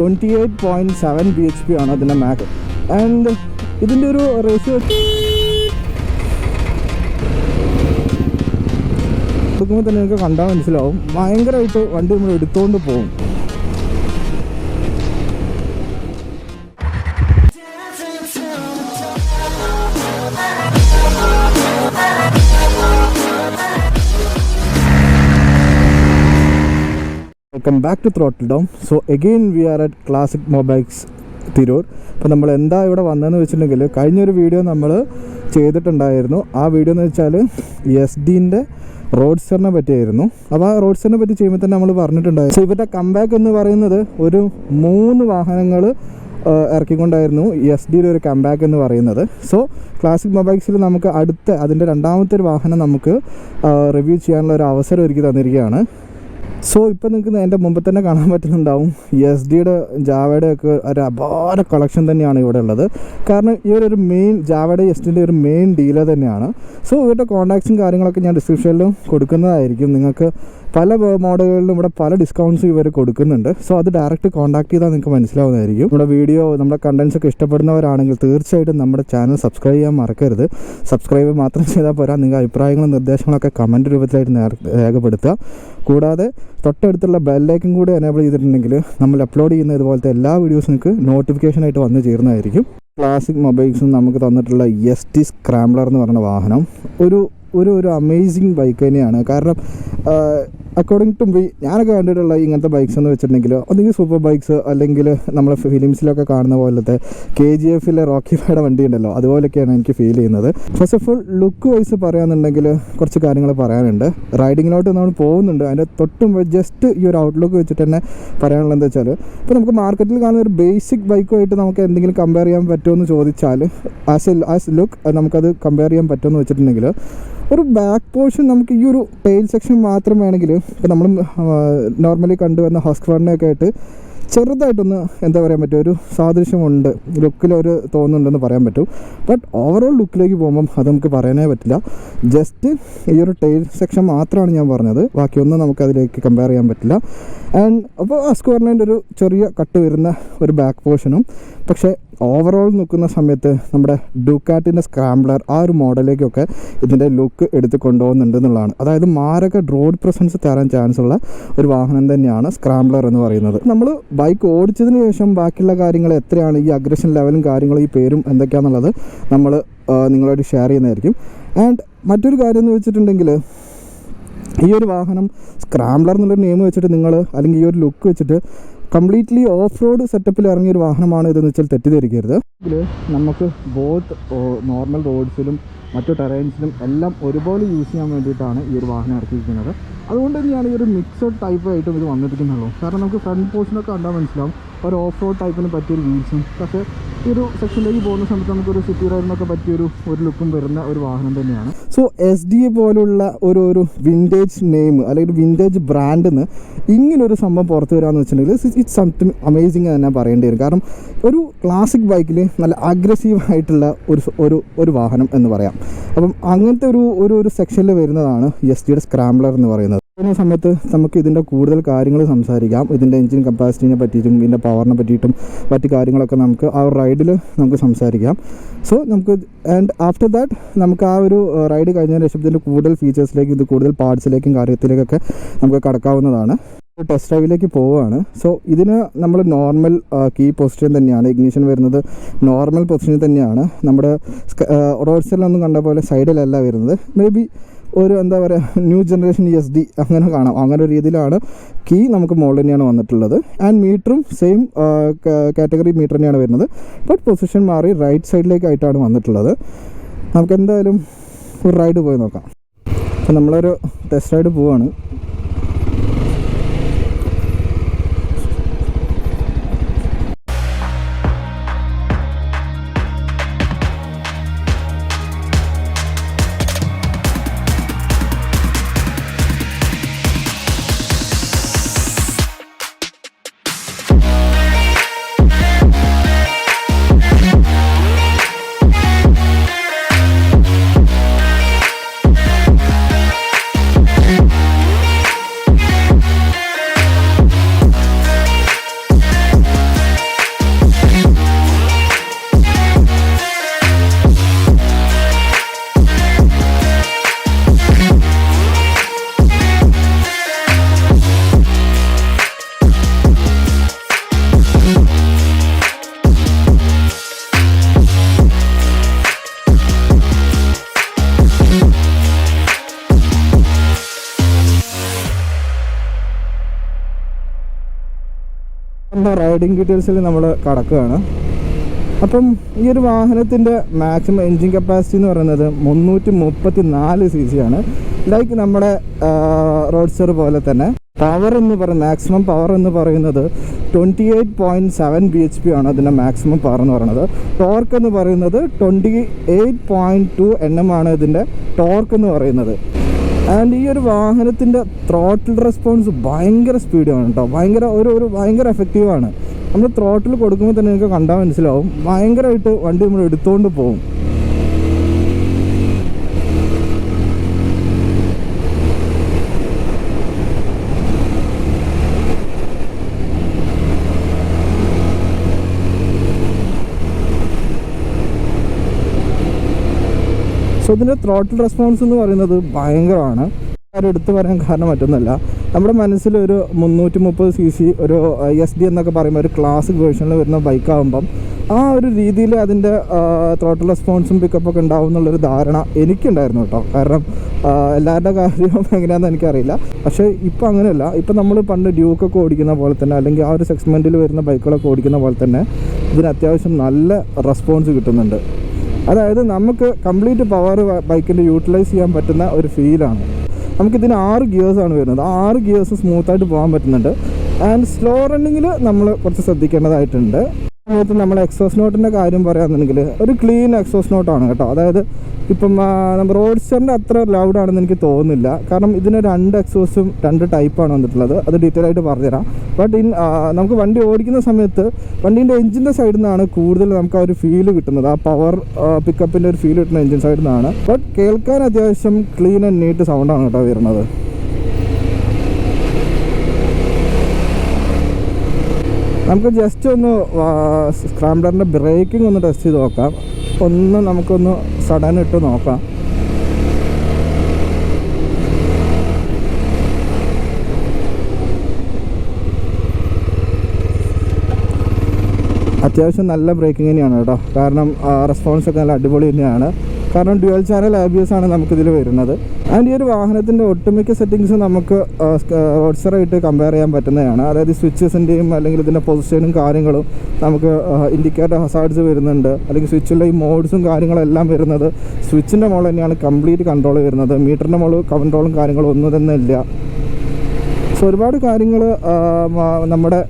28.7 bhp ആണ് അതിൻ്റെ max. And ഇതിൻ്റെ ഒരു റേഷ്യോ കൊടുക്കുമ്പോൾ തന്നെ നിങ്ങൾക്ക് കണ്ടാൽ മനസ്സിലാവും, ഭയങ്കരമായിട്ട് വണ്ടി നമ്മൾ എടുത്തുകൊണ്ട് പോകും. Welcome back to Throttledom. So again we are at classic mobikes Tirur. അപ്പോൾ നമ്മൾ എന്താ ഇവിടെ വന്നതെന്ന് വെച്ചിട്ടുണ്ടെങ്കിൽ, കഴിഞ്ഞൊരു വീഡിയോ നമ്മൾ ചെയ്തിട്ടുണ്ടായിരുന്നു. ആ വീഡിയോ എന്ന് വെച്ചാൽ യെസ്ഡിൻ്റെ റോഡ്സ്റ്ററിനെ പറ്റിയായിരുന്നു. അപ്പോൾ ആ റോഡ്സ്റ്ററിനെ പറ്റി ചെയ്യുമ്പോൾ തന്നെ നമ്മൾ പറഞ്ഞിട്ടുണ്ടായിരുന്നു. സോ ഇവരുടെ കംബാക്ക് എന്ന് പറയുന്നത് ഒരു 3 വാഹനങ്ങൾ ഇറക്കിക്കൊണ്ടായിരുന്നു യെസ്ഡിയുടെ ഒരു കംബാക്ക് എന്ന് പറയുന്നത്. സോ ക്ലാസിക് മൊബൈക്സിൽ നമുക്ക് അതിൻ്റെ രണ്ടാമത്തെ ഒരു വാഹനം നമുക്ക് റിവ്യൂ ചെയ്യാനുള്ള ഒരു അവസരം ഒരുക്കി തന്നിരിക്കുകയാണ്. സോ ഇപ്പോൾ നിങ്ങൾക്ക് എൻ്റെ മുമ്പ് തന്നെ കാണാൻ പറ്റുന്നുണ്ടാവും, യെസ്ഡിയുടെ ജാവയുടെ ഒക്കെ ഒരു അപാര കളക്ഷൻ തന്നെയാണ് ഇവിടെ ഉള്ളത്. കാരണം ഇവരൊരു മെയിൻ ജാവയുടെ യെസ്ഡിൻ്റെ ഒരു മെയിൻ ഡീലർ തന്നെയാണ്. സോ ഇവരുടെ കോൺടാക്ട്സും കാര്യങ്ങളൊക്കെ ഞാൻ ഡിസ്ക്രിപ്ഷനിലും കൊടുക്കുന്നതായിരിക്കും. നിങ്ങൾക്ക് പല മോഡലുകളിലും ഇവിടെ പല ഡിസ്കൗണ്ട്സും ഇവർ കൊടുക്കുന്നുണ്ട്. സോ അത് ഡയറക്റ്റ് കോൺടാക്ട് ചെയ്താൽ നിങ്ങൾക്ക് മനസ്സിലാവുന്നതായിരിക്കും. നമ്മുടെ വീഡിയോ, നമ്മുടെ കണ്ടൻസ് ഒക്കെ ഇഷ്ടപ്പെടുന്നവരാണെങ്കിൽ തീർച്ചയായിട്ടും നമ്മുടെ ചാനൽ സബ്സ്ക്രൈബ് ചെയ്യാൻ മറക്കരുത്. സബ്സ്ക്രൈബ് മാത്രം ചെയ്താൽ പോരാ, നിങ്ങളുടെ അഭിപ്രായങ്ങളും നിർദ്ദേശങ്ങളൊക്കെ കമൻറ്റ് രൂപത്തിലായിട്ട് രേഖപ്പെടുത്തുക. കൂടാതെ തൊട്ടടുത്തുള്ള ബെല്ലൈക്കൻ കൂടി എനേബിൾ ചെയ്തിട്ടുണ്ടെങ്കിൽ നമ്മൾ അപ്ലോഡ് ചെയ്യുന്ന ഇതുപോലത്തെ എല്ലാ വീഡിയോസും നിങ്ങൾക്ക് നോട്ടിഫിക്കേഷനായിട്ട് വന്നു ചേരുന്നതായിരിക്കും. ക്ലാസിക് മൊബൈൽസും നമുക്ക് തന്നിട്ടുള്ള യെസ്ഡി സ്ക്രാംബ്ലർ എന്ന് പറയുന്ന വാഹനം ഒരു അമേസിങ് ബൈക്ക് തന്നെയാണ്. കാരണം അക്കോർഡിംഗ് ടു മീ, ഞാനൊക്കെ കണ്ടിട്ടുള്ള ഇങ്ങനത്തെ ബൈക്സ് എന്ന് വെച്ചിട്ടുണ്ടെങ്കിൽ ഒന്നെങ്കിൽ സൂപ്പർ ബൈക്സ്, അല്ലെങ്കിൽ നമ്മളെ ഫിലിംസിലൊക്കെ കാണുന്ന പോലത്തെ KGFലെ റോക്കി ഫൈയുടെ വണ്ടി ഉണ്ടല്ലോ, അതുപോലെയൊക്കെയാണ് എനിക്ക് ഫീൽ ചെയ്യുന്നത്. First of all look wise പറയുകയാണെന്നുണ്ടെങ്കിൽ കുറച്ച് കാര്യങ്ങൾ പറയാനുണ്ട്. റൈഡിങ്ങിലോട്ട് നമ്മൾ പോകുന്നുണ്ട്, അതിൻ്റെ തൊട്ടും ജസ്റ്റ് ഈ ഒരു ഔട്ട്ലുക്ക് വെച്ചിട്ട് തന്നെ പറയാനുള്ളത് എന്താ വെച്ചാൽ, ഇപ്പോൾ നമുക്ക് മാർക്കറ്റിൽ കാണുന്ന ഒരു ബേസിക് ബൈക്കുമായിട്ട് നമുക്ക് എന്തെങ്കിലും കമ്പയർ ചെയ്യാൻ പറ്റുമോ എന്ന് ചോദിച്ചാൽ, ആസ് ലുക്ക് നമുക്കത് കമ്പയർ ചെയ്യാൻ പറ്റുമോ എന്ന് വെച്ചിട്ടുണ്ടെങ്കിൽ, ഒരു ബാക്ക് പോർഷൻ നമുക്ക് ഈ ഒരു ടെയിൽ സെക്ഷൻ മാത്രം വേണമെങ്കിൽ, ഇപ്പോൾ നമ്മൾ നോർമലി കണ്ടുവന്ന ഹസ്ക്വാഡിനെയൊക്കെ ആയിട്ട് ചെറുതായിട്ടൊന്ന് എന്താ പറയാൻ പറ്റും, ഒരു സാദൃശ്യമുണ്ട്, ലുക്കിലൊരു തോന്നുന്നുണ്ടെന്ന് പറയാൻ പറ്റും. ബട്ട് ഓവറോൾ ലുക്കിലേക്ക് പോകുമ്പം അത് നമുക്ക് പറയാനേ പറ്റില്ല. ജസ്റ്റ് ഈ ഒരു ടെയിൽ സെക്ഷൻ മാത്രമാണ് ഞാൻ പറഞ്ഞത്, ബാക്കിയൊന്നും നമുക്കതിലേക്ക് കമ്പയർ ചെയ്യാൻ പറ്റില്ല. ആൻഡ് അപ്പോൾ ഹസ്ക്വാഡിൻ്റെ ഒരു ചെറിയ കട്ട് വരുന്ന ഒരു ബാക്ക് പോർഷനും, പക്ഷേ ഓവറോൾ നോക്കുന്ന സമയത്ത് നമ്മുടെ ഡുക്കാറ്റിൻ്റെ സ്ക്രാംബ്ലർ ആ ഒരു മോഡലിലേക്കൊക്കെ ഇതിൻ്റെ ലുക്ക് എടുത്ത് കൊണ്ടുപോകുന്നുണ്ട് എന്നുള്ളതാണ്. അതായത് മാരക റോഡ് പ്രസൻസ് തരാൻ ചാൻസ് ഉള്ള ഒരു വാഹനം തന്നെയാണ് സ്ക്രാംബ്ലർ എന്ന് പറയുന്നത്. നമ്മൾ ബൈക്ക് ഓടിച്ചതിന് ശേഷം ബാക്കിയുള്ള കാര്യങ്ങൾ എത്രയാണ്, ഈ അഗ്രഷൻ ലെവലും കാര്യങ്ങളും ഈ പേരും എന്തൊക്കെയാണെന്നുള്ളത് നമ്മൾ നിങ്ങളോട് ഷെയർ ചെയ്യുന്നതായിരിക്കും. ആൻഡ് മറ്റൊരു കാര്യം എന്ന് വെച്ചിട്ടുണ്ടെങ്കിൽ, ഈ ഒരു വാഹനം സ്ക്രാംബ്ലർ എന്നുള്ളൊരു നെയിം വെച്ചിട്ട് നിങ്ങൾ, അല്ലെങ്കിൽ ഈ ഒരു ലുക്ക് വെച്ചിട്ട് കംപ്ലീറ്റ്ലി ഓഫ് റോഡ് സെറ്റപ്പിൽ ഇറങ്ങിയൊരു വാഹനമാണ് ഇതെന്ന് വെച്ചാൽ തെറ്റിദ്ധരിക്കരുത്. ഇതിൽ നമുക്ക് ബോത്ത് നോർമൽ റോഡ്സിലും മറ്റു ടെറൈൻസിലും എല്ലാം ഒരുപോലെ യൂസ് ചെയ്യാൻ വേണ്ടിയിട്ടാണ് ഈ ഒരു വാഹനം ഇറക്കിയിരിക്കുന്നത്. അതുകൊണ്ട് തന്നെയാണ് ഈ ഒരു മിക്സഡ് ടൈപ്പായിട്ടും ഇത് വന്നിരിക്കുന്നുള്ളൂ. കാരണം നമുക്ക് ഫ്രണ്ട് പോർഷനൊക്കെ കണ്ടാൽ മനസ്സിലാവും ഒരു ഓഫ് റോഡ് ടൈപ്പിന് പറ്റിയൊരു വീൽസും, പക്ഷേ ഈ ഒരു സെക്ഷനിലേക്ക് പോകുന്ന സമയത്ത് നമുക്കൊരു സിറ്റി റൈഡിനൊക്കെ പറ്റിയൊരു ലുക്കും വരുന്ന ഒരു വാഹനം തന്നെയാണ്. സോ SDA പോലുള്ള ഒരു വിൻറ്റേജ് നെയിം അല്ലെങ്കിൽ വിൻറ്റേജ് ബ്രാൻഡിൽ നിന്ന് ഇങ്ങനൊരു സംഭവം പുറത്ത് വരാമെന്ന് വെച്ചിട്ടുണ്ടെങ്കിൽ ഇറ്റ്സ് സംതിങ് അമേസിങ് തന്നെ പറയേണ്ടി വരും. കാരണം ഒരു ക്ലാസിക് ബൈക്കിൽ നല്ല അഗ്രസീവായിട്ടുള്ള ഒരു വാഹനം എന്ന് പറയാം. അപ്പം അങ്ങനത്തെ ഒരു സെക്ഷനിൽ വരുന്നതാണ് യെസ്ഡിയുടെ സ്ക്രാംബ്ലർ എന്ന് പറയുന്നത്. ഈ സമയത്ത് നമുക്ക് ഇതിൻ്റെ കൂടുതൽ കാര്യങ്ങൾ സംസാരിക്കാം. ഇതിൻ്റെ എഞ്ചിൻ കപ്പാസിറ്റിനെ പറ്റിയിട്ടും ഇതിൻ്റെ പവറിനെ പറ്റിയിട്ടും മറ്റു കാര്യങ്ങളൊക്കെ നമുക്ക് ആ ഒരു റൈഡിൽ നമുക്ക് സംസാരിക്കാം. സോ നമുക്ക് ആൻഡ് ആഫ്റ്റർ ദാറ്റ് നമുക്ക് ആ ഒരു റൈഡ് കഴിഞ്ഞതിന് ശേഷം ഇതിൻ്റെ കൂടുതൽ ഫീച്ചേഴ്സിലേക്കും ഇത് കൂടുതൽ പാർട്സിലേക്കും കാര്യത്തിലേക്കൊക്കെ നമുക്ക് കടക്കാവുന്നതാണ്. ടെസ്റ്റ് ഡ്രൈവിലേക്ക് പോവുകയാണ്. സോ ഇതിന് നമ്മൾ നോർമൽ കീ പൊസിഷൻ തന്നെയാണ്, ഇഗ്നിഷൻ വരുന്നത് നോർമൽ പൊസിഷനിൽ തന്നെയാണ്. നമ്മുടെ റോഡ് സൈഡിലൊന്നും കണ്ട പോലെ സൈഡിലല്ല വരുന്നത്. മേ ബി ഒരു എന്താ പറയുക, ന്യൂ ജനറേഷൻ യെസ്ഡി അങ്ങനെ കാണാം. അങ്ങനെ ഒരു രീതിയിലാണ് കീ നമുക്ക് മുകളിൽ തന്നെയാണ് വന്നിട്ടുള്ളത്. ആൻഡ് മീറ്ററും സെയിം കാറ്റഗറി മീറ്റർ തന്നെയാണ് വരുന്നത്. ബട്ട് പൊസിഷൻ മാറി റൈറ്റ് സൈഡിലേക്കായിട്ടാണ് വന്നിട്ടുള്ളത്. നമുക്ക് എന്തായാലും ഒരു റൈഡ് പോയി നോക്കാം. അപ്പോൾ നമ്മളൊരു ടെസ്റ്റ് റൈഡ് പോവുകയാണ്. റൈഡിങ് ഡീറ്റെയിൽസിൽ നമ്മൾ കടക്കുകയാണ്. അപ്പം ഈ ഒരു വാഹനത്തിൻ്റെ മാക്സിമം എൻജിൻ കപ്പാസിറ്റി എന്ന് പറയുന്നത് 334 cc ആണ്. ലൈക്ക് നമ്മുടെ റോഡ്സ്റ്റർ പോലെ തന്നെ പവർ എന്ന് പറയുന്നത് മാക്സിമം പവർ എന്ന് പറയുന്നത് 28.7 bhp ആണ് അതിൻ്റെ മാക്സിമം പവർ എന്ന് പറയുന്നത്. ടോർക്ക് എന്ന് പറയുന്നത് 28.2 Nm ആണ് ഇതിൻ്റെ ടോർക്ക് എന്ന് പറയുന്നത്. ആൻഡ് ഈ ഒരു വാഹനത്തിൻ്റെ ത്രോട്ടിൽ റെസ്പോൺസ് ഭയങ്കര സ്പീഡാണ് കേട്ടോ, ഭയങ്കര എഫക്റ്റീവാണ്. നമ്മൾ ത്രോട്ടിൽ കൊടുക്കുമ്പോൾ തന്നെ നിങ്ങൾക്ക് കണ്ടാൽ മനസ്സിലാവും, ഭയങ്കരമായിട്ട് വണ്ടി നമ്മൾ എടുത്തുകൊണ്ട് പോകും. സോ ഇതിൻ്റെ ത്രോട്ടിൽ റെസ്പോൺസ് എന്ന് പറയുന്നത് ഭയങ്കരമാണ്. എടുത്തു പറയാൻ കാരണം മറ്റൊന്നുമല്ല, നമ്മുടെ മനസ്സിൽ ഒരു 330 cc ഒരു Yezdi എന്നൊക്കെ പറയുമ്പോൾ ഒരു ക്ലാസിക് വേർഷനിൽ വരുന്ന ബൈക്കാകുമ്പം ആ ഒരു രീതിയിൽ അതിൻ്റെ ത്രോട്ടിൽ റെസ്പോൺസും പിക്കപ്പൊക്കെ ഉണ്ടാവും എന്നുള്ളൊരു ധാരണ എനിക്കുണ്ടായിരുന്നു കേട്ടോ. കാരണം എല്ലാവരുടെ കാര്യം എങ്ങനെയാണെന്ന് എനിക്കറിയില്ല. പക്ഷേ ഇപ്പം അങ്ങനെയല്ല. ഇപ്പം നമ്മൾ പണ്ട് ഡ്യൂക്കൊക്കെ ഓടിക്കുന്ന പോലെ തന്നെ, അല്ലെങ്കിൽ ആ ഒരു സെഗ്മെൻറ്റിൽ വരുന്ന ബൈക്കുകളൊക്കെ ഓടിക്കുന്ന പോലെ തന്നെ ഇതിന് അത്യാവശ്യം നല്ല റെസ്പോൺസ് കിട്ടുന്നുണ്ട്. അതായത് നമുക്ക് കംപ്ലീറ്റ് പവർ ബൈക്കിൻ്റെ യൂട്ടിലൈസ് ചെയ്യാൻ പറ്റുന്ന ഒരു ഫീലാണ്. നമുക്കിതിന് 6 ഗിയേഴ്സാണ് വരുന്നത്. ആ 6 ഗിയേഴ്സ് സ്മൂത്തായിട്ട് പോകാൻ പറ്റുന്നുണ്ട്. ആൻഡ് സ്ലോ റണ്ണിങ്ങിൽ നമ്മൾ കുറച്ച് ശ്രദ്ധിക്കേണ്ടതായിട്ടുണ്ട്. സമയത്ത് നമ്മൾ എക്സോസ് നോട്ടിൻ്റെ കാര്യം പറയുകയാണെന്നുണ്ടെങ്കിൽ ഒരു ക്ലീൻ എക്സോസ് നോട്ടാണ് കേട്ടോ. അതായത് ഇപ്പം നമ്മൾ റോഡ്സ്റ്ററിൻ്റെ അത്ര ലൗഡാണെന്ന് എനിക്ക് തോന്നുന്നില്ല. കാരണം ഇതിന് 2 എക്സോസും 2 ടൈപ്പാണ് വന്നിട്ടുള്ളത്. അത് ഡീറ്റെയിൽ ആയിട്ട് പറഞ്ഞുതരാം. ബട്ട് നമുക്ക് വണ്ടി ഓടിക്കുന്ന സമയത്ത് വണ്ടീൻ്റെ എഞ്ചിൻ്റെ സൈഡിൽ നിന്നാണ് കൂടുതൽ നമുക്ക് ആ ഒരു ഫീല് കിട്ടുന്നത്. ആ പവർ പിക്കപ്പിൻ്റെ ഒരു ഫീൽ കിട്ടുന്ന എഞ്ചിൻ സൈഡിൽ നിന്നാണ്. ബട്ട് കേൾക്കാൻ അത്യാവശ്യം ക്ലീൻ ആൻഡ് നീറ്റ് സൗണ്ടാണ് കേട്ടോ വരുന്നത്. നമുക്ക് ജസ്റ്റ് ഒന്ന് സ്ക്രാംബ്ലറിൻ്റെ ബ്രേക്കിംഗ് ഒന്ന് ടെസ്റ്റ് ചെയ്ത് നോക്കാം. നമുക്കൊന്ന് സഡൻ ഇട്ട് നോക്കാം. അത്യാവശ്യം നല്ല ബ്രേക്കിംഗ് തന്നെയാണ് കേട്ടോ. കാരണം റെസ്പോൺസൊക്കെ നല്ല അടിപൊളി തന്നെയാണ്. കാരണം ഡ്യുവൽ ചാനൽ ABS ആണ് നമുക്കിതിൽ വരുന്നത്. ആൻഡ് ഈ ഒരു വാഹനത്തിൻ്റെ ഒട്ടുമിക്ക സെറ്റിങ്സ് നമുക്ക് റോഡ്സ്റ്ററായിട്ട് കമ്പയർ ചെയ്യാൻ പറ്റുന്നതാണ്. അതായത് സ്വിച്ചസിൻ്റെയും അല്ലെങ്കിൽ ഇതിൻ്റെ പൊസിഷനും കാര്യങ്ങളും നമുക്ക് ഇൻഡിക്കേറ്റർ ഹസാർഡ്സ് വരുന്നുണ്ട്. അല്ലെങ്കിൽ സ്വിച്ചിലെ ഈ മോഡ്സും കാര്യങ്ങളെല്ലാം വരുന്നത് സ്വിച്ചിൻ്റെ മുകളിൽ തന്നെയാണ് കംപ്ലീറ്റ് കൺട്രോൾ വരുന്നത്. മീറ്ററിൻ്റെ മുകളിൽ കൺട്രോളും കാര്യങ്ങളും ഒന്നും തന്നെ ഇല്ല. സോ ഒരുപാട് കാര്യങ്ങൾ നമ്മുടെ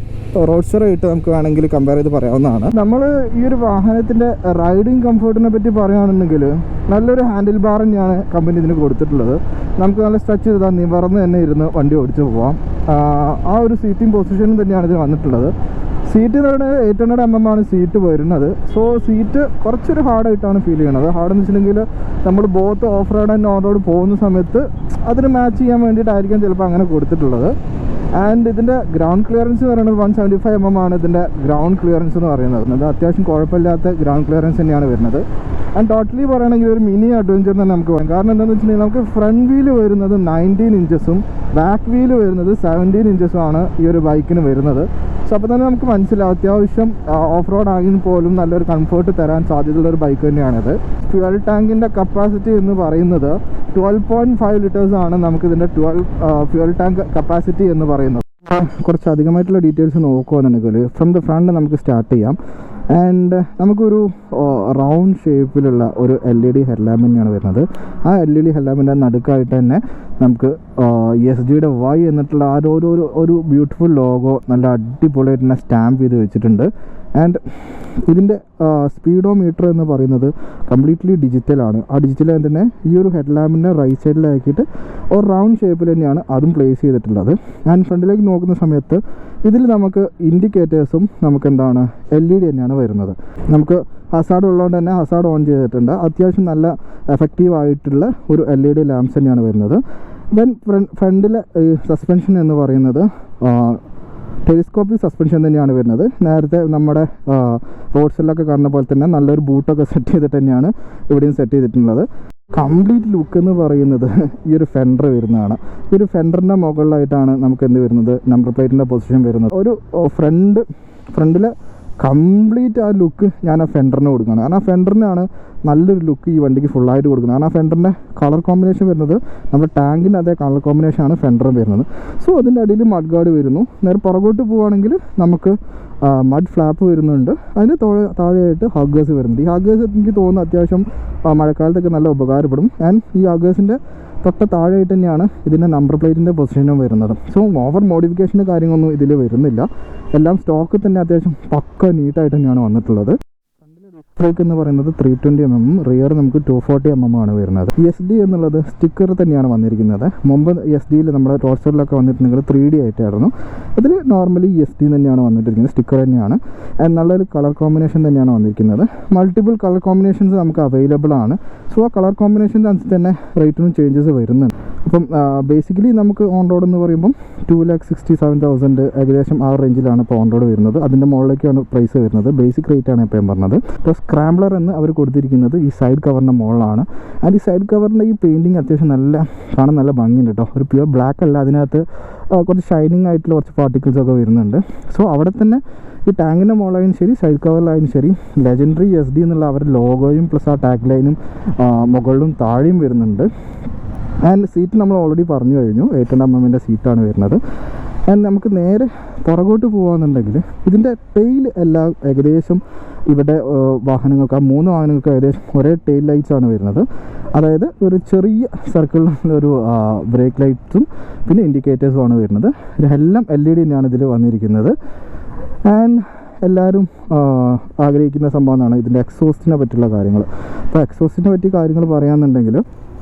റോഡ്സ്റ്ററായിട്ട് നമുക്ക് വേണമെങ്കിൽ കമ്പയർ ചെയ്ത് പറയാവുന്നതാണ്. നമ്മൾ ഈ ഒരു വാഹനത്തിൻ്റെ റൈഡിങ് കംഫർട്ടിനെ പറ്റി പറയുകയാണെന്നുണ്ടെങ്കിൽ നല്ലൊരു ഹാൻഡിൽ ബാർ തന്നെയാണ് കമ്പനി ഇതിന് കൊടുത്തിട്ടുള്ളത്. നമുക്ക് നല്ല സ്ട്രെച്ച് ചെയ്താൽ നിവർന്ന് തന്നെ ഇരുന്ന് വണ്ടി ഓടിച്ച് പോവാം. ആ ഒരു സീറ്റിംഗ് പൊസിഷനും തന്നെയാണ് ഇതിന് വന്നിട്ടുള്ളത്. സീറ്റ് എന്ന് പറയുന്നത് 800 mm ആണ് സീറ്റ് വരുന്നത്. സോ സീറ്റ് കുറച്ചൊരു ഹാർഡായിട്ടാണ് ഫീൽ ചെയ്യണത്. ഹാർഡെന്ന് വെച്ചിട്ടുണ്ടെങ്കിൽ നമ്മൾ both off road and on road പോകുന്ന സമയത്ത് അതിന് മാച്ച് ചെയ്യാൻ വേണ്ടിയിട്ടായിരിക്കും ചിലപ്പോൾ അങ്ങനെ കൊടുത്തിട്ടുള്ളത്. ആൻഡ് ഇതിൻ്റെ ഗ്രൗണ്ട് ക്ലിയറൻസ് എന്ന് പറയുന്നത് 175 mm ആണ് ഇതിൻ്റെ ഗ്രൗണ്ട് ക്ലിയറൻസ് എന്ന് പറയുന്നത്. അത് അത്യാവശ്യം കുഴപ്പമില്ലാത്ത ഗ്രൗണ്ട് ക്ലിയറൻസ് തന്നെയാണ് വരുന്നത്. ആൻഡ് ടോട്ടലി പറയുകയാണെങ്കിൽ ഒരു മിനി അഡ്വഞ്ചർ തന്നെ നമുക്ക് പറയാം. കാരണം എന്താണെന്ന് വെച്ചിട്ടുണ്ടെങ്കിൽ നമുക്ക് ഫ്രണ്ട് വീല് വരുന്നത് 19 ഇഞ്ചസും ബാക്ക് വീല് വരുന്നത് 17 ഇഞ്ചസും ആണ് ഈ ഒരു ബൈക്കിന് വരുന്നത്. സോ അപ്പോൾ തന്നെ നമുക്ക് മനസ്സിലാവും അത്യാവശ്യം ഓഫ് റോഡ് ആണെങ്കിൽ പോലും നല്ലൊരു കംഫർട്ട് തരാൻ സാധ്യതയുള്ള ഒരു ബൈക്ക് തന്നെയാണിത്. ഫ്യുവൽ ടാങ്കിൻ്റെ കപ്പാസിറ്റി എന്ന് പറയുന്നത് 12.5 liters ആണ് നമുക്കിതിൻ്റെ ഫ്യുവൽ ടാങ്ക് കപ്പാസിറ്റി എന്ന് പറയുന്നത്. കുറച്ച് അധികമായിട്ടുള്ള ഡീറ്റെയിൽസ് നോക്കുകയാണെന്നുണ്ടെങ്കിൽ ഫ്രം ദ ഫ്രണ്ട് നമുക്ക് സ്റ്റാർട്ട് ചെയ്യാം. ആൻഡ് നമുക്കൊരു റൗണ്ട് ഷേപ്പിലുള്ള ഒരു LED ഹെഡ്ലാമ്പ് തന്നെയാണ് വരുന്നത്. ആ LED ഹെഡ്ലാമ്പിൻ്റെ നടുക്കായിട്ട് തന്നെ നമുക്ക് Yezdiയുടെ Y എന്നിട്ടുള്ള ആ ഒരു ബ്യൂട്ടിഫുൾ ലോഗോ നല്ല അടിപൊളിയായിട്ട് തന്നെ സ്റ്റാമ്പ് ചെയ്ത് വെച്ചിട്ടുണ്ട്. ആൻഡ് ഇതിൻ്റെ സ്പീഡോമീറ്റർ എന്ന് പറയുന്നത് കംപ്ലീറ്റ്ലി ഡിജിറ്റലാണ്. ആ ഡിജിറ്റലായി തന്നെ ഈ ഒരു ഹെഡ്ലാമ്പിൻ്റെ റൈറ്റ് സൈഡിലാക്കിയിട്ട് ഒരു റൗണ്ട് ഷേപ്പിൽ തന്നെയാണ് അതും പ്ലേസ് ചെയ്തിട്ടുള്ളത്. ആൻഡ് ഫ്രണ്ടിലേക്ക് നോക്കുന്ന സമയത്ത് ഇതിൽ നമുക്ക് ഇൻഡിക്കേറ്റേഴ്സും നമുക്ക് എന്താണ് LED തന്നെയാണ് വരുന്നത്. നമുക്ക് ഹസാർഡ് ഉള്ളതുകൊണ്ട് തന്നെ ഹസാർഡ് ഓൺ ചെയ്തിട്ടുണ്ട്. അത്യാവശ്യം നല്ല എഫക്റ്റീവ് ആയിട്ടുള്ള ഒരു LED ലാംപ്സ് തന്നെയാണ് വരുന്നത്. ദെൻ ഫ്രണ്ടിലെ സസ്പെൻഷൻ എന്ന് പറയുന്നത് ടെലിസ്കോപ്പിക് സസ്പെൻഷൻ തന്നെയാണ് വരുന്നത്. നേരത്തെ നമ്മുടെ റോഡ്സിലൊക്കെ കാണുന്ന പോലെ തന്നെ നല്ലൊരു ബൂട്ടൊക്കെ സെറ്റ് ചെയ്തിട്ട് തന്നെയാണ് ഇവിടെയും സെറ്റ് ചെയ്തിട്ടുള്ളത്. കംപ്ലീറ്റ് ലുക്ക് എന്ന് പറയുന്നത് ഈ ഒരു ഫെൻഡർ വരുന്നതാണ്. ഈ ഒരു ഫെൻഡറിൻ്റെ മുകളിലായിട്ടാണ് നമുക്ക് എന്ത് വരുന്നത് നമ്പർ പ്ലേറ്റിൻ്റെ പൊസിഷൻ വരുന്നത്. ഒരു ഫ്രണ്ടിലെ കംപ്ലീറ്റ് ആ ലുക്ക് ഞാൻ ആ ഫെൻഡറിന് കൊടുക്കുകയാണ്. കാരണം ആ ഫെൻഡറിനാണ് നല്ലൊരു ലുക്ക് ഈ വണ്ടിക്ക് ഫുള്ളായിട്ട് കൊടുക്കുന്നത്. കാരണം ആ ഫെൻഡറിൻ്റെ കളർ കോമ്പിനേഷൻ വരുന്നത് നമ്മുടെ ടാങ്കിൻ്റെ അതേ കളർ കോമ്പിനേഷനാണ് ഫെൻഡറും വരുന്നത്. സോ അതിൻ്റെ അടിയിൽ മഡ് ഗാർഡ് വരുന്നു. നേരെ പുറകോട്ട് പോവുകയാണെങ്കിൽ നമുക്ക് മഡ് ഫ്ലാപ്പ് വരുന്നുണ്ട്. അതിന് താഴെയായിട്ട് ഹഗ്ഗേഴ്സ് വരുന്നുണ്ട്. ഈ ഹഗ്ഗേഴ്സ് എനിക്ക് തോന്നുന്നു അത്യാവശ്യം മഴക്കാലത്തൊക്കെ നല്ല ഉപകാരപ്പെടും. ആൻഡ് ഈ ഹഗ്ഗേഴ്സിൻ്റെ തൊട്ട് താഴെയായിട്ട് തന്നെയാണ് ഇതിൻ്റെ നമ്പർ പ്ലേറ്റിൻ്റെ പൊസിഷനും വരുന്നത്. സോ ഓവർ മോഡിഫിക്കേഷൻ്റെ കാര്യങ്ങളൊന്നും ഇതിൽ വരുന്നില്ല. എല്ലാം സ്റ്റോക്ക് തന്നെ അത്യാവശ്യം പക്ക നീറ്റായിട്ട് തന്നെയാണ് വന്നിട്ടുള്ളത്. ബ്രേക്ക് എന്ന് പറയുന്നത് 320 mm, റിയർ നമുക്ക് 240 mm ആണ് വരുന്നത്. Yezdi എന്നുള്ളത് സ്റ്റിക്കർ തന്നെയാണ് വന്നിരിക്കുന്നത്. മുമ്പ് Yezdiയിൽ നമ്മുടെ റോഡ്സ്റ്ററിലൊക്കെ വന്നിട്ടുണ്ടെങ്കിൽ 3D ആയിട്ടായിരുന്നു. അതിൽ നോർമലി Yezdi തന്നെയാണ് വന്നിട്ടിരിക്കുന്നത്, സ്റ്റിക്കർ തന്നെയാണ്. നല്ലൊരു കളർ കോമ്പിനേഷൻ തന്നെയാണ് വന്നിരിക്കുന്നത്. മൾട്ടിപ്പിൾ കളർ കോമ്പിനേഷൻസ് നമുക്ക് അവൈലബിൾ ആണ്. സോ ആ കളർ കോമ്പിനേഷൻസ് അനുസരിച്ച് തന്നെ റേറ്റിനും ചേഞ്ചസ് വരുന്നുണ്ട്. അപ്പം ബേസിക്കലി നമുക്ക് ഓൺ റോഡ് എന്ന് പറയുമ്പം 2,67,000 ഏകദേശം ആ റേഞ്ചിലാണ് ഇപ്പോൾ ഓൺ റോഡ് വരുന്നത്. അതിൻ്റെ മുകളിലേക്കാണ് പ്രൈസ് വരുന്നത്. ബേസിക് റേറ്റ് ആണ് ഇപ്പോൾ ഞാൻ പറഞ്ഞത്. ഇപ്പോൾ സ്ക്രാംബ്ലർ എന്ന് അവർ കൊടുത്തിരിക്കുന്നത് ഈ സൈഡ് കവറിൻ്റെ മുകളിലാണ്. ആൻഡ് ഈ സൈഡ് കവറിൻ്റെ ഈ പെയിൻറ്റിങ് അത്യാവശ്യം കാണാൻ നല്ല ഭംഗിയുണ്ട് കേട്ടോ. ഒരു പ്യുവർ ബ്ലാക്ക് അല്ല, അതിനകത്ത് കുറച്ച് ഷൈനിങ് ആയിട്ടുള്ള കുറച്ച് പാർട്ടിക്കിൾസ് ഒക്കെ വരുന്നുണ്ട്. സോ അവിടെ തന്നെ ഈ ടാങ്കിൻ്റെ മുകളിലായാലും ശരി സൈഡ് കവറിലായാലും ശരി ലെജൻഡറി Yezdi എന്നുള്ള അവരുടെ ലോഗോയും പ്ലസ് ആ ടാഗ് ലൈനും മുകളിലും താഴെയും വരുന്നുണ്ട്. ആൻഡ് സീറ്റ് നമ്മൾ ഓൾറെഡി പറഞ്ഞു കഴിഞ്ഞു, 8 mm സീറ്റാണ് വരുന്നത്. ആൻഡ് നമുക്ക് നേരെ പുറകോട്ട് പോകുകയാണെന്നുണ്ടെങ്കിൽ ഇതിൻ്റെ ടെയിൽ എല്ലാം ഏകദേശം ഇവിടെ വാഹനങ്ങൾക്ക് ആ 3 വാഹനങ്ങൾക്ക് ഏകദേശം ഒരേ ടെയിൽ ലൈറ്റ്സ് ആണ് വരുന്നത്. അതായത് ഒരു ചെറിയ സർക്കിളിലൊരു ബ്രേക്ക് ലൈറ്റ്സും പിന്നെ ഇൻഡിക്കേറ്റേഴ്സും ആണ് വരുന്നത്. എല്ലാം LED തന്നെയാണ് ഇതിൽ വന്നിരിക്കുന്നത്. ആൻഡ് എല്ലാവരും ആഗ്രഹിക്കുന്ന സംഭവമാണ് ഇതിൻ്റെ എക്സോസ്റ്റിനെ പറ്റിയുള്ള കാര്യങ്ങൾ. അപ്പോൾ എക്സോസ്റ്റിനെ പറ്റി കാര്യങ്ങൾ പറയാമെന്നുണ്ടെങ്കിൽ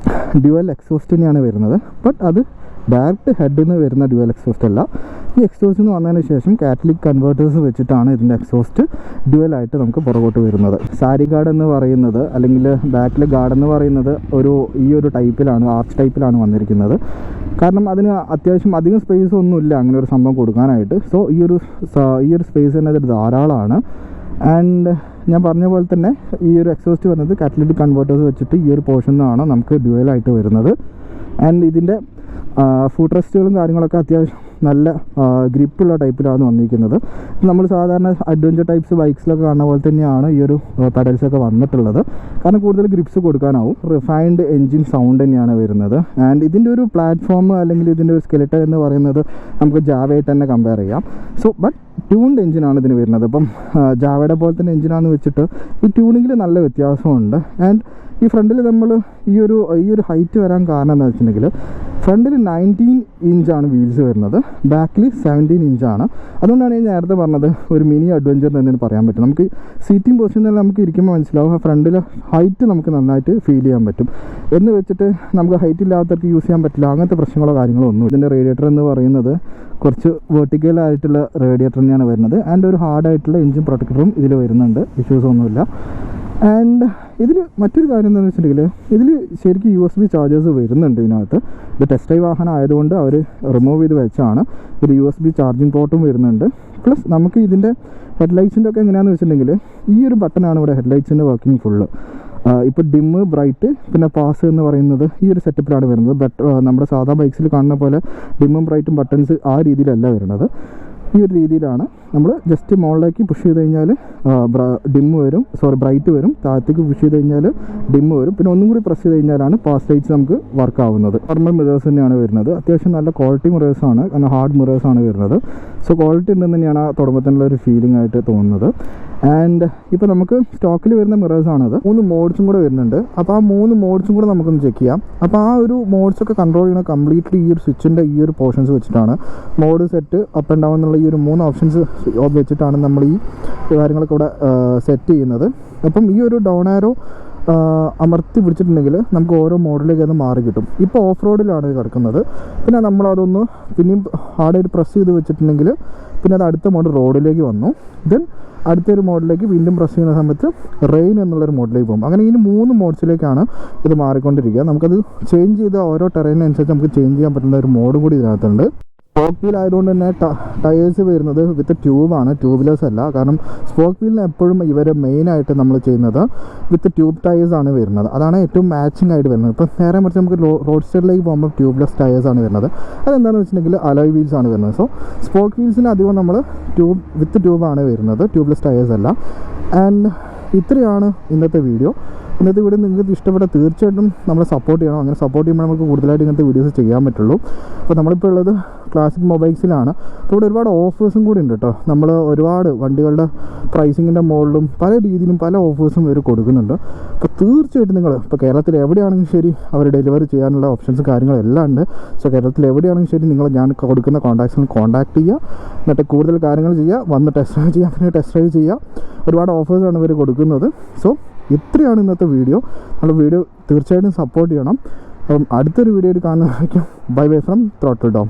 ഡ്യുവൽ എക്സോസ്റ്റ് തന്നെയാണ് വരുന്നത്. ബട്ട് അത് ഡയറക്റ്റ് ഹെഡിൽ നിന്ന് വരുന്ന ഡ്യുവൽ എക്സോസ്റ്റ് അല്ല. ഈ എക്സോസ്റ്റ് എന്ന് വന്നതിന് ശേഷം കാറ്റലിക് കൺവേർട്ടേഴ്സ് വെച്ചിട്ടാണ് ഇതിൻ്റെ എക്സോസ്റ്റ് ഡ്യുവലായിട്ട് നമുക്ക് പുറകോട്ട് വരുന്നത്. സാരി ഗാർഡ് എന്ന് പറയുന്നത് അല്ലെങ്കിൽ ബാക്കിലെ ഗാർഡ് എന്ന് പറയുന്നത് ഈ ഒരു ടൈപ്പിലാണ്, ആർച്ച് ടൈപ്പിലാണ് വന്നിരിക്കുന്നത്. കാരണം അതിന് അത്യാവശ്യം അധികം സ്പേസ് ഒന്നുമില്ല അങ്ങനെ ഒരു സംഭവം കൊടുക്കാനായിട്ട്. സോ ഈ ഒരു സ്പേസ് തന്നെ അത് ധാരാളമാണ്. ആൻഡ് ഞാൻ പറഞ്ഞ പോലെ തന്നെ ഈ ഒരു എക്സോസ്റ്റ് വരുന്നത് കാറ്റലിറ്റിക് കൺവേർട്ടേഴ്സ് വെച്ചിട്ട് ഈ ഒരു പോർഷനിലാണ് നമുക്ക് ഡ്യുവലായിട്ട് വരുന്നത്. ആൻഡ് ഇതിൻ്റെ ഫുഡ് റെസ്റ്റുകളും കാര്യങ്ങളൊക്കെ അത്യാവശ്യം നല്ല ഗ്രിപ്പുള്ള ടൈപ്പിലാണ് വന്നിരിക്കുന്നത്. നമ്മൾ സാധാരണ അഡ്വഞ്ചർ ടൈപ്സ് ബൈക്സിലൊക്കെ കാണുന്ന പോലെ തന്നെയാണ് ഈ ഒരു പെഡൽസൊക്കെ വന്നിട്ടുള്ളത്. കാരണം കൂടുതൽ ഗ്രിപ്സ് കൊടുക്കാനാവും. റിഫൈൻഡ് എൻജിൻ സൗണ്ട് തന്നെയാണ് വരുന്നത്. ആൻഡ് ഇതിൻ്റെ ഒരു പ്ലാറ്റ്ഫോം അല്ലെങ്കിൽ ഇതിൻ്റെ ഒരു സ്കെലറ്റൻ എന്ന് പറയുന്നത് നമുക്ക് ജാവയായിട്ട് തന്നെ കമ്പയർ ചെയ്യാം. സോ ബട്ട് ട്യൂൺഡ് എഞ്ചിനാണ് ഇതിന് വരുന്നത്. ഇപ്പം ജാവയുടെ പോലെ തന്നെ എഞ്ചിനാണെന്ന് വെച്ചിട്ട് ഈ ട്യൂണിങ്ങിൽ നല്ല വ്യത്യാസമുണ്ട്. ആൻഡ് ഈ ഫ്രണ്ടിൽ നമ്മൾ ഈ ഒരു ഹൈറ്റ് വരാൻ കാരണം എന്താ വെച്ചിട്ടുണ്ടെങ്കിൽ ഫ്രണ്ടിൽ 19 ഇഞ്ചാണ് വീൽസ് വരുന്നത്, ബാക്കിൽ 17 ഇഞ്ചാണ്. അതുകൊണ്ടാണ് ഞാൻ നേരത്തെ പറഞ്ഞത് ഒരു മിനി അഡ്വഞ്ചർ തന്നെ പറയാൻ പറ്റും. നമുക്ക് സീറ്റിംഗ് പൊസിഷനിൽ നമുക്ക് ഇരിക്കുമ്പോൾ മനസ്സിലാവും ആ ഫ്രണ്ടിൽ ഹൈറ്റ് നമുക്ക് നന്നായിട്ട് ഫീൽ ചെയ്യാൻ പറ്റും. എന്ന് വെച്ചിട്ട് നമുക്ക് ഹൈറ്റ് ഇല്ലാത്തവർക്ക് യൂസ് ചെയ്യാൻ പറ്റില്ല, അങ്ങനത്തെ പ്രശ്നങ്ങളോ കാര്യങ്ങളോ ഒന്നും. ഇതിൻ്റെ റേഡിയേറ്റർ എന്ന് പറയുന്നത് കുറച്ച് വെർട്ടിക്കലായിട്ടുള്ള റേഡിയേറ്റർ തന്നെയാണ് വരുന്നത്. ആൻഡ് ഒരു ഹാർഡായിട്ടുള്ള എഞ്ചിൻ പ്രൊട്ടക്ടറും ഇതിൽ വരുന്നുണ്ട്, ഇഷ്യൂസ് ഒന്നുമില്ല. ആൻഡ് ഇതിൽ മറ്റൊരു കാര്യം എന്താണെന്ന് വെച്ചിട്ടുണ്ടെങ്കിൽ ഇതിൽ ശരിക്കും USB ചാർജേഴ്സ് വരുന്നുണ്ട് ഇതിനകത്ത്. ഇത് ടെസ്റ്റ് ഡ്രൈവ് വാഹനം ആയതുകൊണ്ട് അവർ റിമൂവ് ചെയ്ത് വെച്ചാണ്. ഇതിൽ USB ചാർജിങ് പോർട്ടും വരുന്നുണ്ട്. പ്ലസ് നമുക്ക് ഇതിൻ്റെ ഹെഡ്ലൈറ്റ്സിൻ്റെ ഒക്കെ എങ്ങനെയാണെന്ന് വെച്ചിട്ടുണ്ടെങ്കിൽ ഈ ഒരു ബട്ടനാണ് ഇവിടെ ഹെഡ്ലൈറ്റ്സിൻ്റെ വർക്കിംഗ് ഫുള്ള്. ഇപ്പോൾ ഡിമ്മ്, ബ്രൈറ്റ്, പിന്നെ പാസ് എന്ന് പറയുന്നത് ഈ ഒരു സെറ്റപ്പിലാണ് വരുന്നത്. ബട്ട് നമ്മുടെ സാധാ ബൈക്സിൽ കാണുന്ന പോലെ ഡിമ്മും ബ്രൈറ്റും ബട്ടൺസ് ആ രീതിയിലല്ല വരുന്നത്. ഈ ഒരു രീതിയിലാണ്. നമ്മൾ ജസ്റ്റ് മുകളിലേക്ക് പുഷ് ചെയ്ത് കഴിഞ്ഞാൽ ബ്രൈറ്റ് വരും, താഴത്തേക്ക് പുഷ് ചെയ്ത് കഴിഞ്ഞാൽ ഡിമ്മ് വരും. പിന്നെ ഒന്നും കൂടി പ്രസ് ചെയ്ത് കഴിഞ്ഞാലാണ് പാസ് ലൈറ്റ്സ് നമുക്ക് വർക്ക് ആവുന്നത്. നോർമൽ മിറേഴ്സ് തന്നെയാണ് വരുന്നത്. അത്യാവശ്യം നല്ല ക്വാളിറ്റി മിറേഴ്സാണ്, കാരണം ഹാർഡ് മിറേഴ്സാണ് വരുന്നത്. സോ ക്വാളിറ്റി ഉണ്ടെന്ന് തന്നെയാണ് ആ തുടങ്ങുമ്പോഴത്തേനുള്ള ഒരു ഫീലിംഗ് ആയിട്ട് തോന്നുന്നത്. ആൻഡ് ഇപ്പോൾ നമുക്ക് സ്റ്റോക്കിൽ വരുന്ന മിറേഴ്സാണത്. 3 മോഡ്സും കൂടെ വരുന്നുണ്ട്. അപ്പോൾ ആ 3 മോഡ്സും കൂടെ നമുക്കൊന്ന് ചെക്ക് ചെയ്യാം. അപ്പോൾ ആ ഒരു മോഡ്സൊക്കെ കൺട്രോൾ ചെയ്യുന്നത് കംപ്ലീറ്റ്ലി ഈ ഒരു സ്വിച്ചിൻ്റെ ഈ ഒരു പോർഷൻസ് വെച്ചിട്ടാണ്. Mode, set, up and down എന്നുള്ള ഈ ഒരു 3 ഓപ്ഷൻസ് വെച്ചിട്ടാണ് നമ്മൾ ഈ കാര്യങ്ങളൊക്കെ ഇവിടെ സെറ്റ് ചെയ്യുന്നത്. അപ്പം ഈ ഒരു ഡൗൺ ആരോ അമർത്തി പിടിച്ചിട്ടുണ്ടെങ്കിൽ നമുക്ക് ഓരോ മോഡിലേക്ക് അത് മാറി കിട്ടും. ഇപ്പോൾ ഓഫ് റോഡിലാണ് കിടക്കുന്നത്. പിന്നെ നമ്മളതൊന്ന് പിന്നെയും ഹാർഡായിട്ട് പ്രസ് ചെയ്ത് വെച്ചിട്ടുണ്ടെങ്കിൽ പിന്നെ അത് അടുത്ത മോഡ് റോഡിലേക്ക് വന്നു. ദെൻ അടുത്തൊരു മോഡിലേക്ക് വീണ്ടും പ്രസ് ചെയ്യുന്ന സമയത്ത് റെയിൻ എന്നുള്ളൊരു മോഡിലേക്ക് പോകും. അങ്ങനെ ഈ 3 മോഡ്സിലേക്കാണ് ഇത് മാറിക്കൊണ്ടിരിക്കുക. നമുക്കത് ചേഞ്ച് ചെയ്ത് ഓരോ ടെറൈനനുസരിച്ച് നമുക്ക് ചേഞ്ച് ചെയ്യാൻ പറ്റുന്ന ഒരു മോഡും കൂടി ഇതിനകത്തുണ്ട്. സ്പോക്ക് വീൽ ആയതുകൊണ്ട് തന്നെ ടയേഴ്സ് വരുന്നത് വിത്ത് ട്യൂബാണ്, ട്യൂബ്ലെസ് അല്ല. കാരണം സ്പോക്ക് വീലിന് എപ്പോഴും ഇവർ മെയിനായിട്ട് നമ്മൾ ചെയ്യുന്നത് വിത്ത് ട്യൂബ് ടയേഴ്സാണ് വരുന്നത്. അതാണ് ഏറ്റവും മാച്ചിങ് ആയിട്ട് വരുന്നത്. ഇപ്പോൾ നേരെ മറിച്ച് നമുക്ക് റോഡ് സൈഡിലേക്ക് പോകുമ്പോൾ ട്യൂബ്ലെസ് ടയേഴ്സാണ് വരുന്നത്. അതെന്താണെന്ന് വെച്ചിട്ടുണ്ടെങ്കിൽ അലോയ് വീൽസ് ആണ് വരുന്നത്. സോ സ്പോക്ക് വീൽസിന് അധികം നമ്മൾ വിത്ത് ട്യൂബാണ് വരുന്നത്, ട്യൂബ്ലെസ് ടയേഴ്സ് അല്ല. ആൻഡ് ഇത്രയാണ് ഇന്നത്തെ വീഡിയോ. നിങ്ങൾക്ക് ഇഷ്ടപ്പെട്ട തീർച്ചയായിട്ടും നമ്മളെ സപ്പോർട്ട് ചെയ്യണം. അങ്ങനെ സപ്പോർട്ട് ചെയ്യുമ്പോൾ നമുക്ക് കൂടുതലായിട്ട് ഇങ്ങനത്തെ വീഡിയോസ് ചെയ്യാൻ പറ്റുള്ളൂ. അപ്പോൾ നമ്മളിപ്പോൾ ഉള്ളത് ക്ലാസിക് മൊബൈൽസിലാണ്. അപ്പോൾ ഇവിടെ ഒരുപാട് ഓഫേഴ്സും കൂടി ഉണ്ട് കേട്ടോ. നമ്മൾ ഒരുപാട് വണ്ടികളുടെ പ്രൈസിങ്ങിൻ്റെ മുകളിലും പല രീതിയിലും പല ഓഫേഴ്സും ഇവർ കൊടുക്കുന്നുണ്ട്. അപ്പോൾ തീർച്ചയായിട്ടും നിങ്ങൾ ഇപ്പോൾ കേരളത്തിൽ എവിടെയാണെങ്കിലും ശരി അവർ ഡെലിവറി ചെയ്യാനുള്ള ഓപ്ഷൻസും കാര്യങ്ങളെല്ലാം ഉണ്ട്. സോ കേരളത്തിൽ എവിടെയാണെങ്കിലും ശരി നിങ്ങൾ ഞാൻ കൊടുക്കുന്ന കോൺടാക്ട്സിൽ കോൺടാക്ട് ചെയ്യുക, എന്നിട്ട് കൂടുതൽ കാര്യങ്ങൾ ചെയ്യുക, വന്ന് ടെസ്റ്റ് ഡ്രൈവ് ചെയ്യാൻ പറ്റുന്ന ടെസ്റ്റ് ഡ്രൈവ് ചെയ്യുക. ഒരുപാട് ഓഫേഴ്സാണ് ഇവർ കൊടുക്കുന്നത്. സോ ഇത്രയാണ് ഇന്നത്തെ വീഡിയോ. നമ്മൾ വീഡിയോ തീർച്ചയായിട്ടും സപ്പോർട്ട് ചെയ്യണം. അപ്പം അടുത്തൊരു വീഡിയോയിൽ കാണുന്നതായിരിക്കും. Bye bye from ത്രോട്ടിൽഡോം.